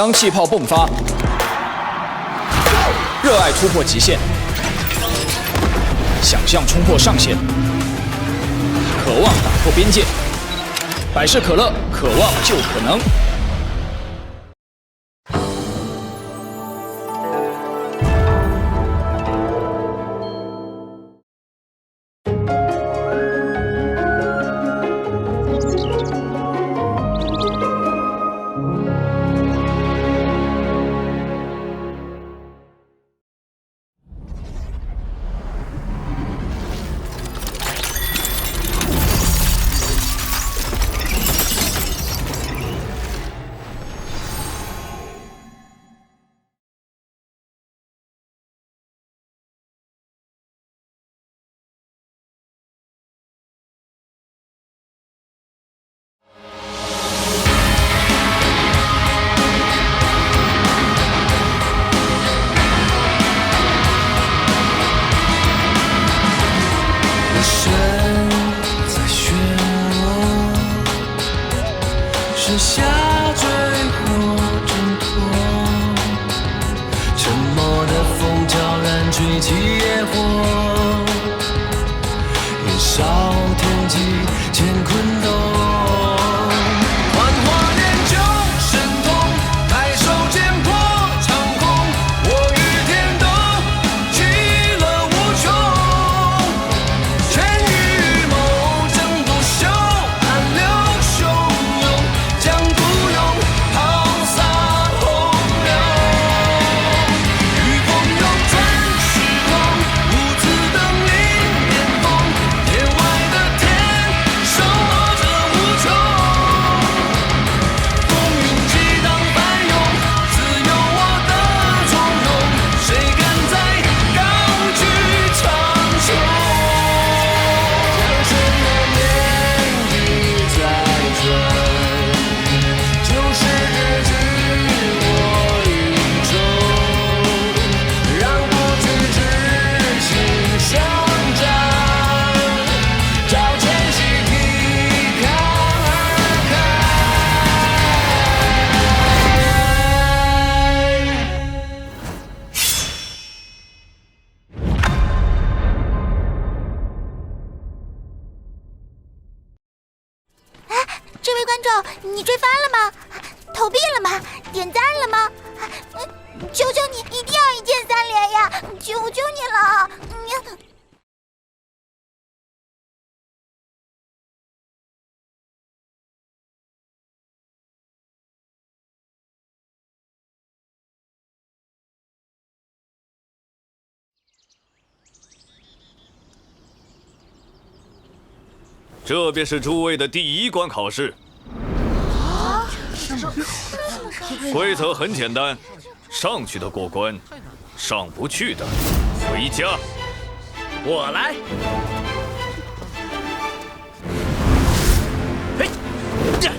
当气泡迸发，热爱突破极限，想象冲破上限，渴望打破边界。百事可乐，渴望就可能。是下坠或挣脱，沉默的风悄然吹起野火，燃烧天际乾坤洞。幻化研究神通，抬手剑破长空，我与天斗，其乐无穷。全预谋争不休，暗流汹涌。将孤勇抛洒洪流，与风涌转时空，无字登临巅峰，天外的天，手握着无穷。风云激荡翻涌，自有我的从容，谁敢再高举长袖？就是那年纪在转。就是日子我宇宙，让不去之心生长，照前夕提抗而这位观众，你追番了吗？投币了吗？点赞了吗？求求你，一定要一键3连呀！求求你了！这便是诸位的第一关考试。规则很简单，上去的过关，上不去的回家。我来。嘿，呀，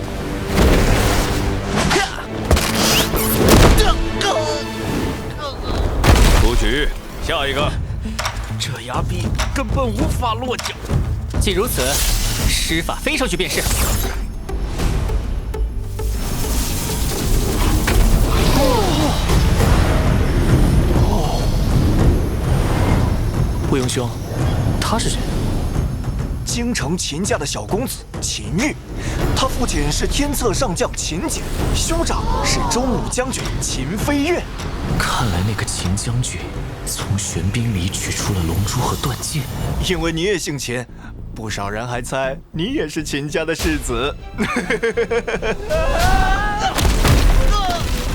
出局，下一个。这崖壁根本无法落脚。既如此，施法飞上去便是。魏英兄，他是谁？京城秦家的小公子秦玉，他父亲是天策上将秦简，兄长是中武将军秦飞跃。看来那个秦将军从玄冰里取出了龙珠和断剑。因为你也姓秦，不少人还猜你也是秦家的世子。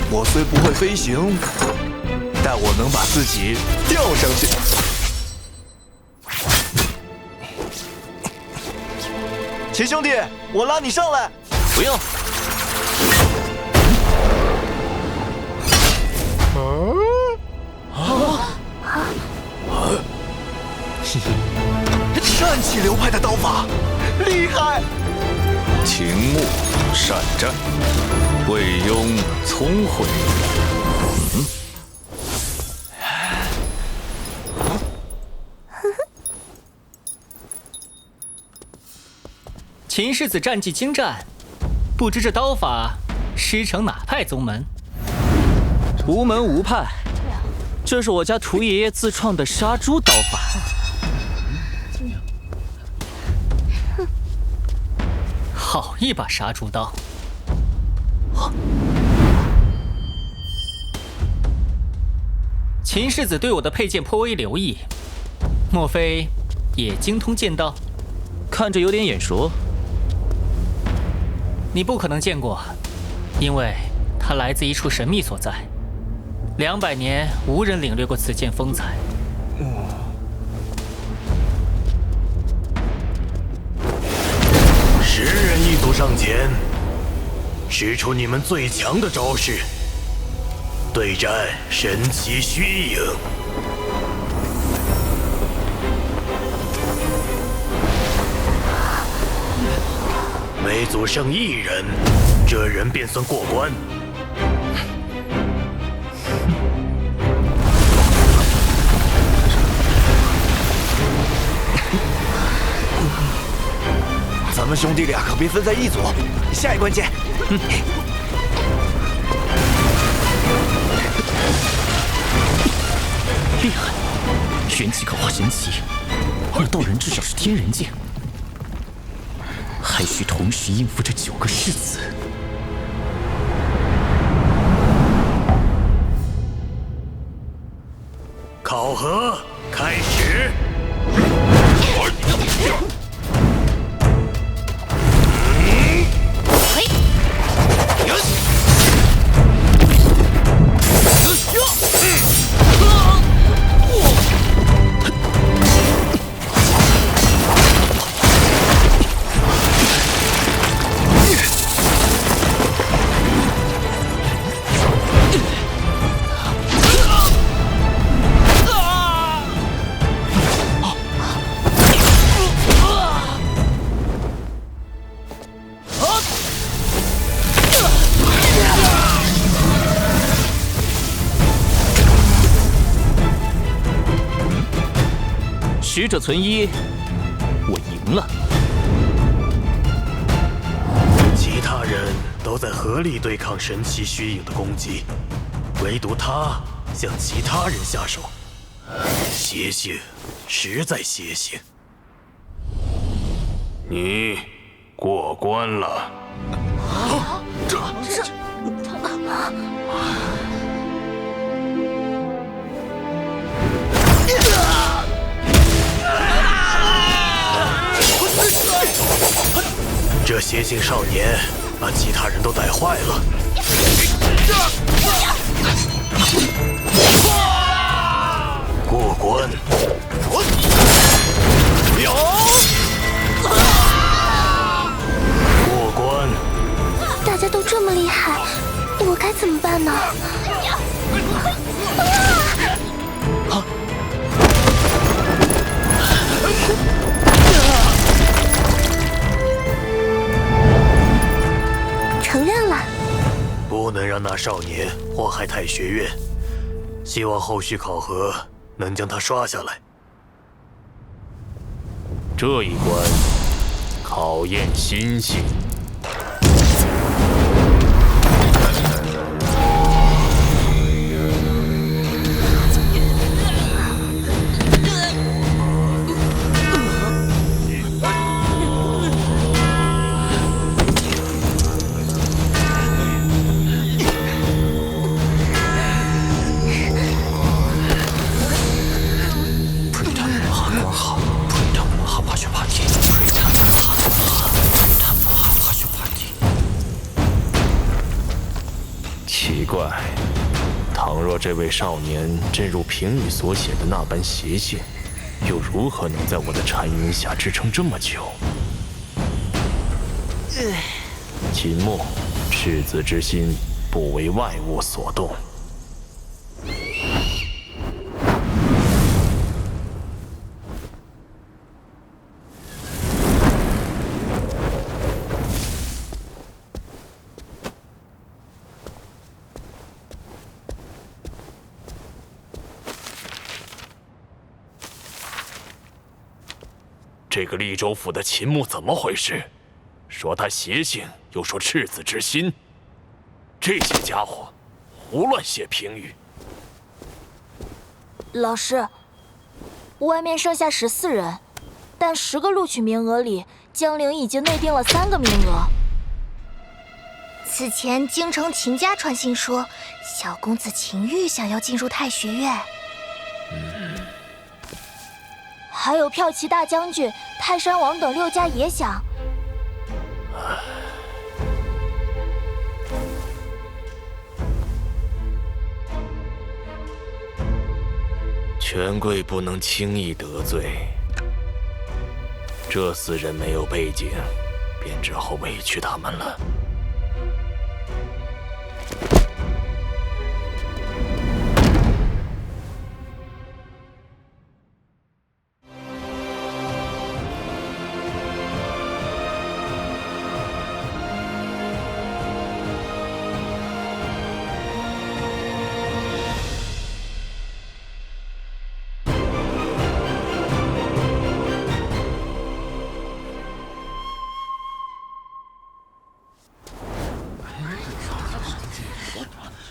我虽不会飞行，但我能把自己吊上去。秦兄弟，我拉你上来。不用。战气流派的刀法，厉害！秦牧善战，魏庸聪慧。秦世子战绩精湛，不知这刀法师承哪派宗门？无门无派，这是我家屠爷爷自创的杀猪刀法。好一把杀猪刀！秦世子对我的佩剑颇为留意，莫非也精通剑道？看着有点眼熟。你不可能见过，因为它来自一处神秘所在，200年无人领略过此剑风采。10人一组上前，使出你们最强的招式，对战神奇虚影。每组剩1人，这人便算过关。咱们兄弟俩可别分在一组，下一关见。厉害，元气可化神奇，那道人至少是天人剑，还需同时应付这9个世子。考核开始。10者存1，我赢了。其他人都在合力对抗神奇虚影的攻击，唯独他向其他人下手，邪性，实在邪性。你过关了。这邪性少年把其他人都带坏了。过关。过关。大家都这么厉害，我该怎么办呢？承认了。不能让那少年祸害太学院，希望后续考核能将他刷下来。这一关考验心性。奇怪，倘若这位少年真如评语所写的那般邪性，又如何能在我的禅云下支撑这么久？秦牧，赤子之心不为外物所动。这个利州府的秦牧怎么回事？说他邪性，又说赤子之心，这些家伙胡乱写评语。老师，外面剩下14人，但10个录取名额里，江陵已经内定了3个名额。此前京城秦家传信说，小公子秦玉想要进入太学院。还有骠骑大将军、泰山王等6家也想。权贵不能轻易得罪，这4人没有背景，便只好委屈他们了。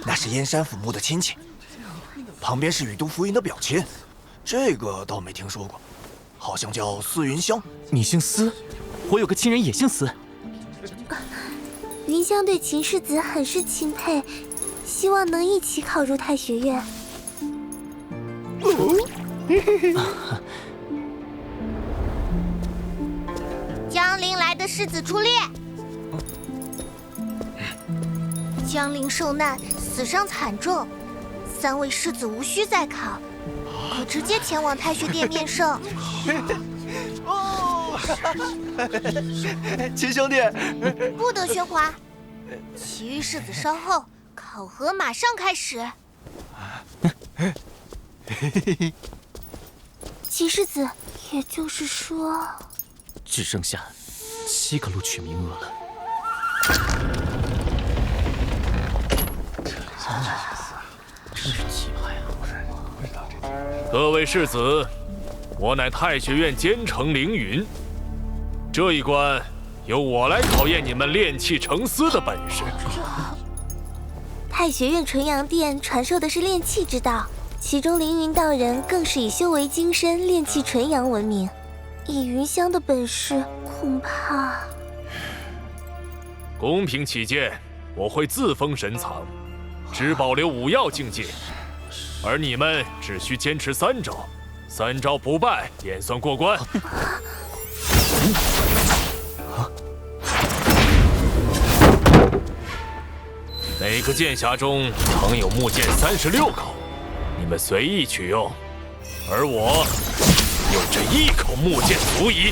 那是燕山府墓的亲戚，旁边是宇都浮云的表亲，这个倒没听说过，好像叫司云香。你姓司？我有个亲人也姓司。云香对秦世子很是钦佩，希望能一起考入太学院。江陵来的世子出列。江陵受难，死伤惨重，3位世子无需再考，可直接前往太学殿面圣。秦兄弟，不得喧哗，其余世子稍后，考核马上开始。齐世子，也就是说，只剩下7个录取名额了。真是奇葩呀！各位世子，我乃太学院监丞凌云，这一关由我来考验你们炼气成丝的本事。太学院纯阳殿传授的是炼气之道，其中凌云道人更是以修为精深、炼气纯阳闻名。以云香的本事，恐怕……公平起见，我会自封神藏，只保留5要境界，而你们只需坚持3招，3招不败便算过关。每个剑匣中藏有木剑36口，你们随意取用，而我用这1口木剑足矣。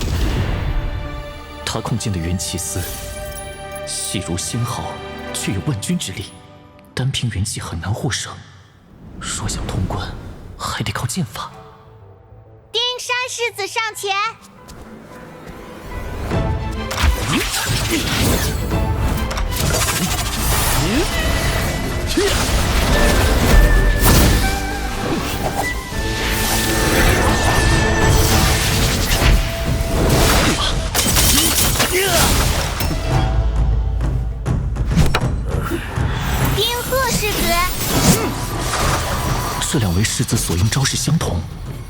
他控剑的元气丝，细如仙毫，却有万钧之力，单凭元气很难获胜。若想通关，还得靠剑法。丁山世子上前。丁鹤世子，这2位世子所用招式相同，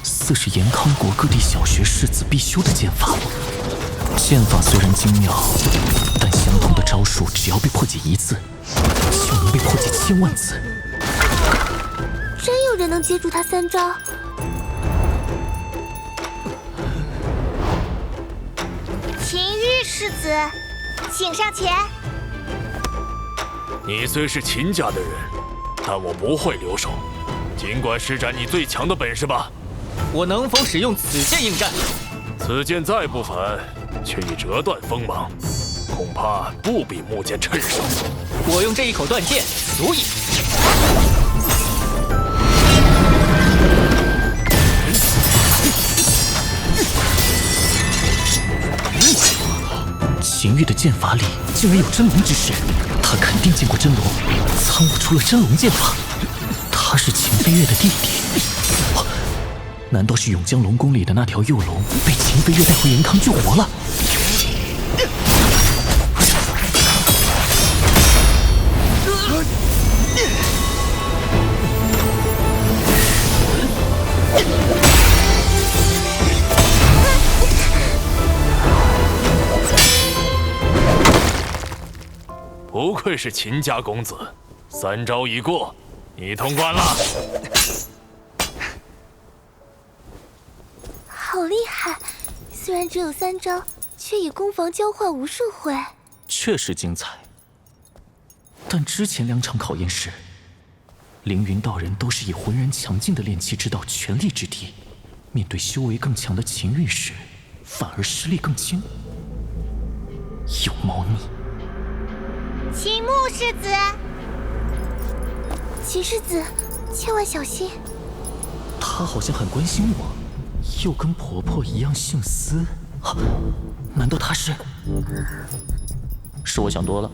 似是延康国各地小学世子必修的剑法。剑法虽然精妙，但相同的招数只要被破解1次，就能被破解1000万次。真有人能接住他3招？秦玉世子，请上前。你虽是秦家的人，但我不会留手，尽管施展你最强的本事吧。我能否使用此剑应战？此剑再不凡，却已折断锋芒，恐怕不比木剑趁手。我用这1口断剑足矣。秦玉的剑法里竟然有真龙之势，他肯定见过真龙，参悟出了真龙剑法。他是秦飞跃的弟弟，难道是永江龙宫里的那条幼龙被秦飞跃带回延康救活了？愧是秦家公子，3招已过，你通关了。好厉害！虽然只有3招，却以攻防交换无数回，确实精彩。但之前2场考验时，凌云道人都是以浑然强劲的炼气之道全力之敌，面对修为更强的秦韵时，反而实力更轻。有猫腻。秦牧世子，秦世子，千万小心！她好像很关心我，又跟婆婆一样姓司。难道她是？是我想多了，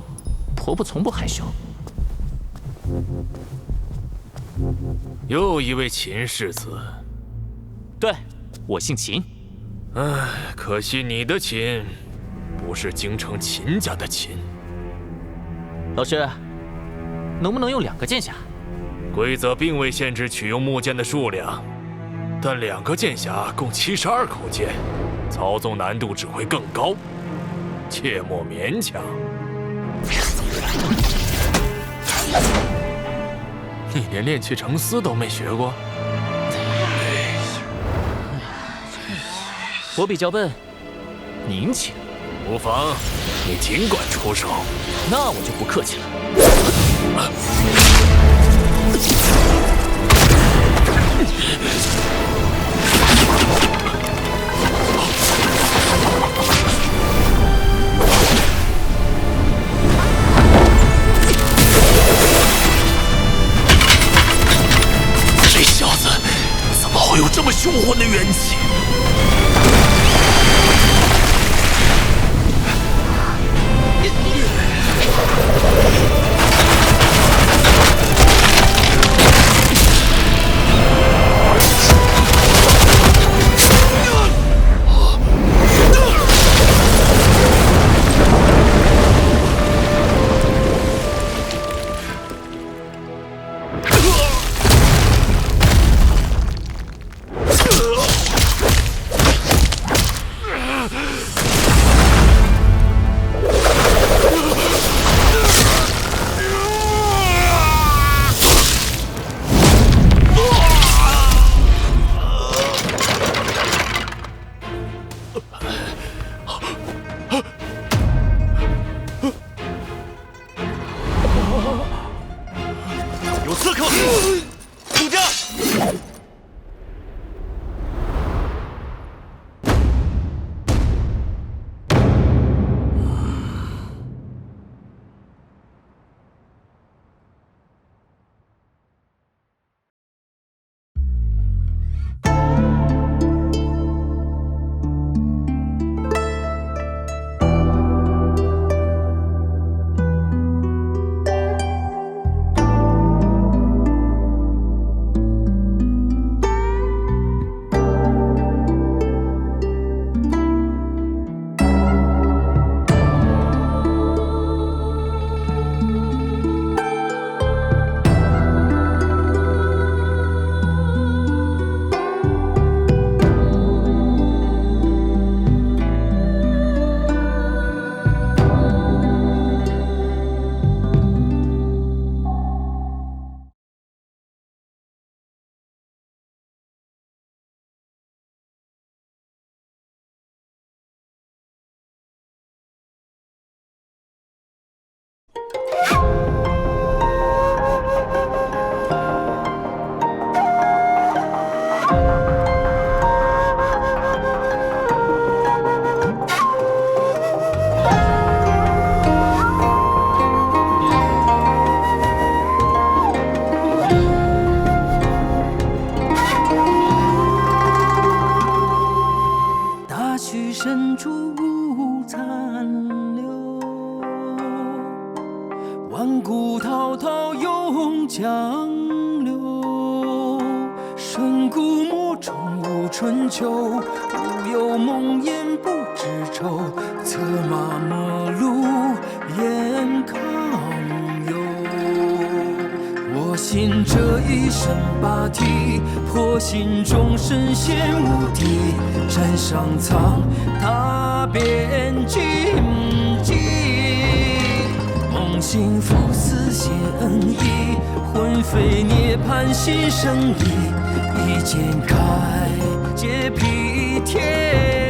婆婆从不害羞。又一位秦世子。对，我姓秦。唉，可惜你的秦不是京城秦家的秦。老师，能不能用2个剑匣？规则并未限制取用木剑的数量，但2个剑匣共72口剑，操纵难度只会更高，切莫勉强。你连炼气成丝都没学过？我比较笨，您请。无妨，你尽管出手。那我就不客气了。这小子怎么会有这么凶悍的元气？有刺客！住家！万古滔滔永江流，深谷陌中无春秋，无有梦魇不知愁，策马陌路雁康游。我信这一身霸体，破心中神仙无敌，山上苍，踏遍荆棘。幸福似写恩义，魂飞涅槃新生意，一剑开，解披天。